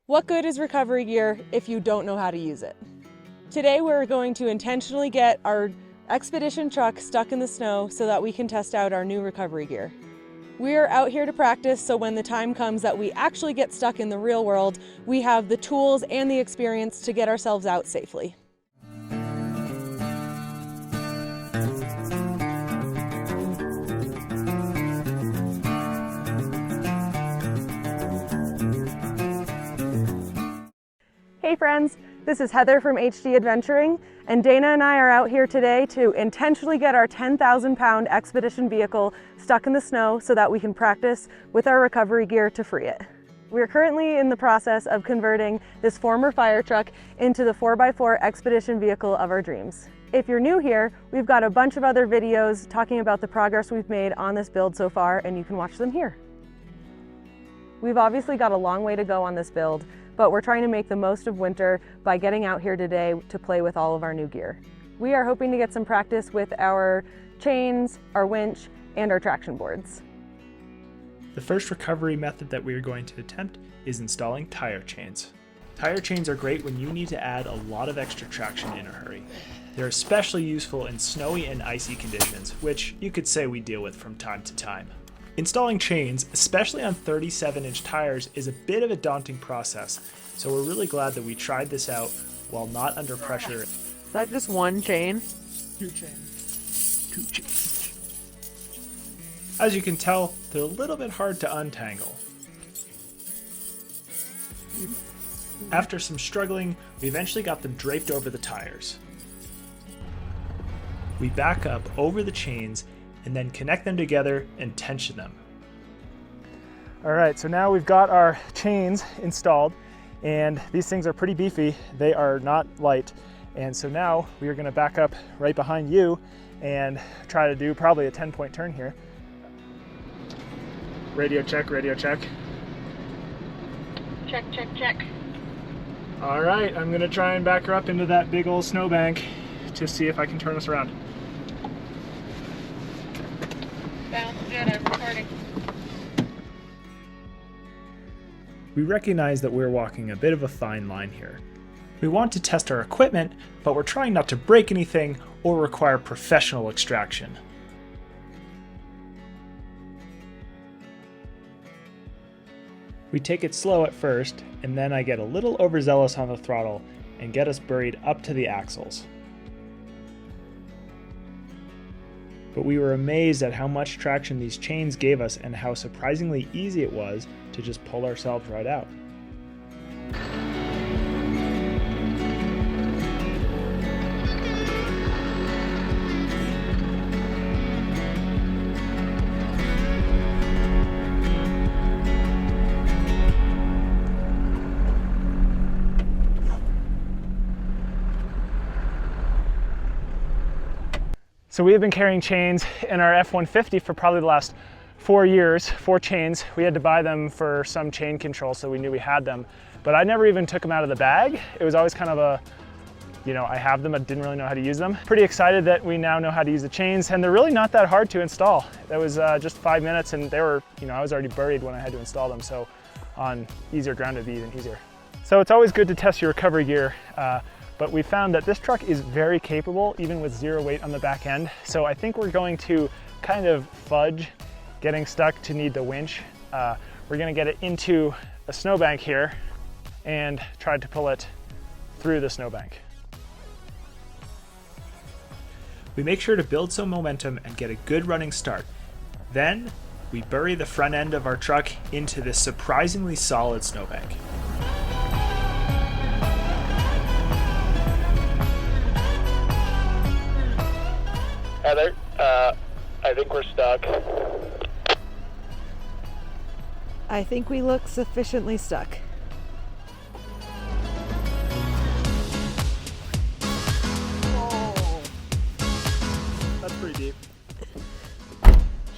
What good is recovery gear if you don't know how to use it? Today we're going to intentionally get our expedition truck stuck in the snow so that we can test out our new recovery gear. We are out here to practice, so when the time comes that we actually get stuck in the real world, we have the tools and the experience to get ourselves out safely. Hey friends, this is Heather from HD.Adventuring, and Dana and I are out here today to intentionally get our 10,000-pound expedition vehicle stuck in the snow so that we can practice with our recovery gear to free it. We are currently in the process of converting this former fire truck into the 4x4 expedition vehicle of our dreams. If you're new here, we've got a bunch of other videos talking about the progress we've made on this build so far, and you can watch them here. We've obviously got a long way to go on this build, but we're trying to make the most of winter by getting out here today to play with all of our new gear. We are hoping to get some practice with our chains, our winch, and our traction boards. The first recovery method that we are going to attempt is installing tire chains. Tire chains are great when you need to add a lot of extra traction in a hurry. They're especially useful in snowy and icy conditions, which you could say we deal with from time to time. Installing chains, especially on 37-inch tires, is a bit of a daunting process, so we're really glad that we tried this out while not under pressure. Is that just one chain? Two chains. Two chains. As you can tell, they're a little bit hard to untangle. After some struggling, we eventually got them draped over the tires. We back up over the chains and then connect them together and tension them. All right, so now we've got our chains installed, and these things are pretty beefy. They are not light. And so now we are gonna back up right behind you and try to do probably a 10-point turn here. Radio check, radio check. Check, check, check. All right, I'm gonna try and back her up into that big old snowbank to see if I can turn us around. Sounds good, I'm recording. We recognize that we're walking a bit of a fine line here. We want to test our equipment, but we're trying not to break anything or require professional extraction. We take it slow at first, and then I get a little overzealous on the throttle and get us buried up to the axles. But we were amazed at how much traction these chains gave us and how surprisingly easy it was to just pull ourselves right out. So we have been carrying chains in our F-150 for probably the last 4 years, 4 chains. We had to buy them for some chain control, so we knew we had them. But I never even took them out of the bag. It was always kind of a, I have them, but didn't really know how to use them. Pretty excited that we now know how to use the chains, and they're really not that hard to install. That was just 5 minutes, and they were, I was already buried when I had to install them, so on easier ground it'd be even easier. So it's always good to test your recovery gear. But we found that this truck is very capable, even with 0 weight on the back end. So I think we're going to kind of fudge getting stuck to need the winch. We're gonna get it into a snowbank here and try to pull it through the snowbank. We make sure to build some momentum and get a good running start. Then we bury the front end of our truck into this surprisingly solid snowbank. Heather, I think we're stuck. I think we look sufficiently stuck. Oh, that's pretty deep.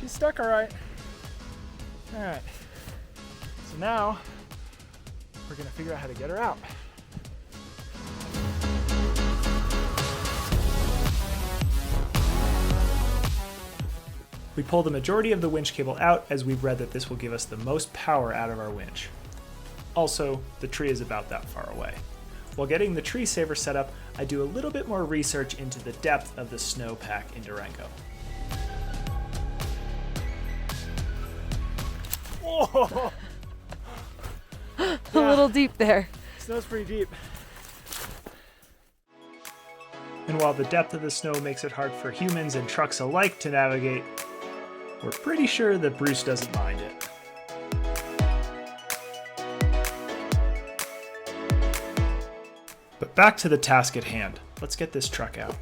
She's stuck all right. All right, so now we're gonna figure out how to get her out. We pull the majority of the winch cable out as we've read that this will give us the most power out of our winch. Also, the tree is about that far away. While getting the tree saver set up, I do a little bit more research into the depth of the snowpack in Durango. Oh! A little deep there. Snow's pretty deep. And while the depth of the snow makes it hard for humans and trucks alike to navigate, we're pretty sure that Bruce doesn't mind it. But back to the task at hand. Let's get this truck out.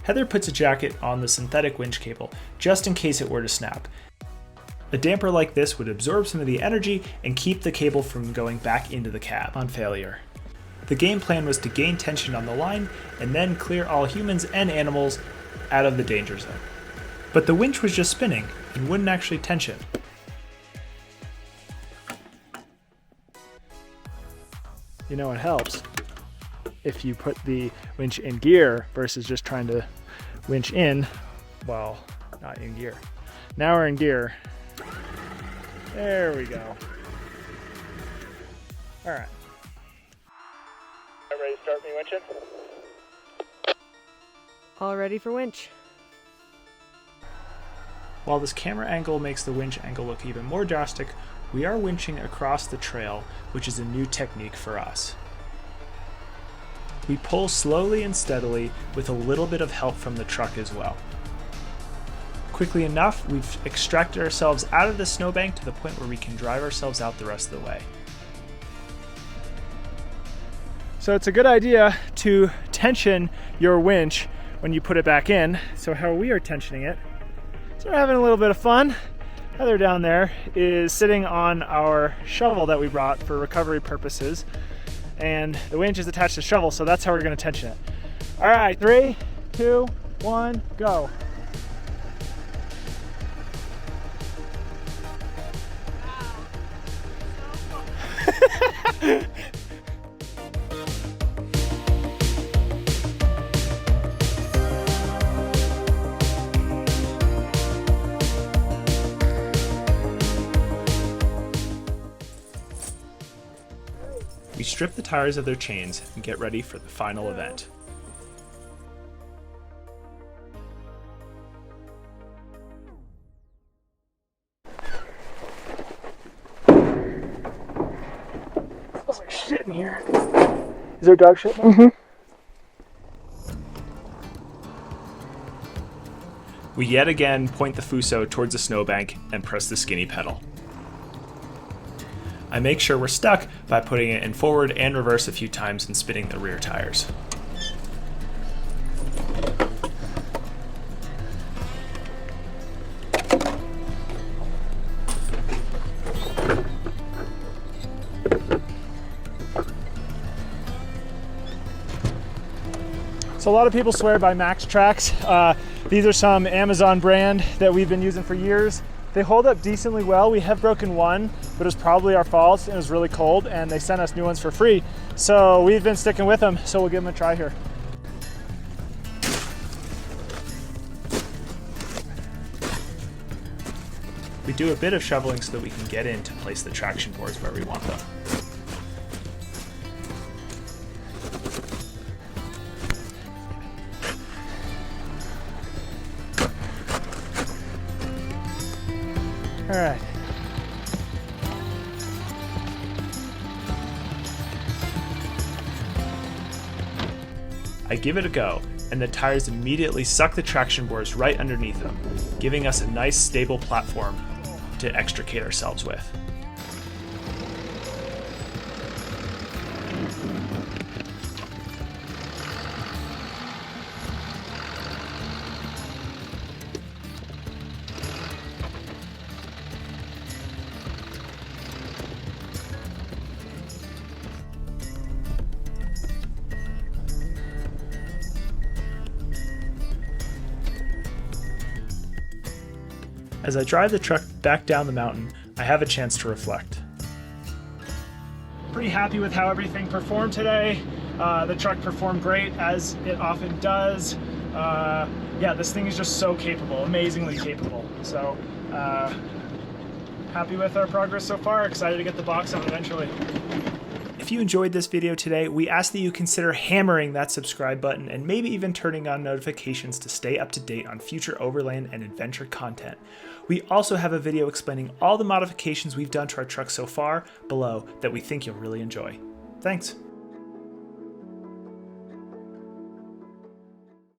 Heather puts a jacket on the synthetic winch cable just in case it were to snap. A damper like this would absorb some of the energy and keep the cable from going back into the cab on failure. The game plan was to gain tension on the line and then clear all humans and animals out of the danger zone. But the winch was just spinning and wouldn't actually tension. You know, it helps if you put the winch in gear versus just trying to winch in while not in gear. Now we're in gear. There we go. All right. Ready to start me winching? All ready for winch. While this camera angle makes the winch angle look even more drastic, we are winching across the trail, which is a new technique for us. We pull slowly and steadily with a little bit of help from the truck as well. Quickly enough, we've extracted ourselves out of the snowbank to the point where we can drive ourselves out the rest of the way. So it's a good idea to tension your winch when you put it back in. So how we are tensioning it, so we're having a little bit of fun. Heather down there is sitting on our shovel that we brought for recovery purposes, and the winch is attached to the shovel, so that's how we're going to tension it. All right, 3, 2, 1, go. We strip the tires of their chains and get ready for the final event. Smells like shit in here. Is there dog shit? Mm-hmm. We yet again point the Fuso towards the snowbank and press the skinny pedal. I make sure we're stuck by putting it in forward and reverse a few times and spinning the rear tires. So a lot of people swear by Max Tracks. These are some Amazon brand that we've been using for years. They hold up decently well. We have broken one, but it was probably our fault. It was really cold and they sent us new ones for free. So we've been sticking with them. So we'll give them a try here. We do a bit of shoveling so that we can get in to place the traction boards where we want them. All right. I give it a go, and the tires immediately suck the traction boards right underneath them, giving us a nice stable platform to extricate ourselves with. As I drive the truck back down the mountain, I have a chance to reflect. Pretty happy with how everything performed today. The truck performed great, as it often does. Yeah, this thing is just so capable, amazingly capable. So Happy with our progress so far. Excited to get the box on eventually. If you enjoyed this video today, we ask that you consider hammering that subscribe button and maybe even turning on notifications to stay up to date on future overland and adventure content. We also have a video explaining all the modifications we've done to our truck so far below that we think you'll really enjoy. Thanks.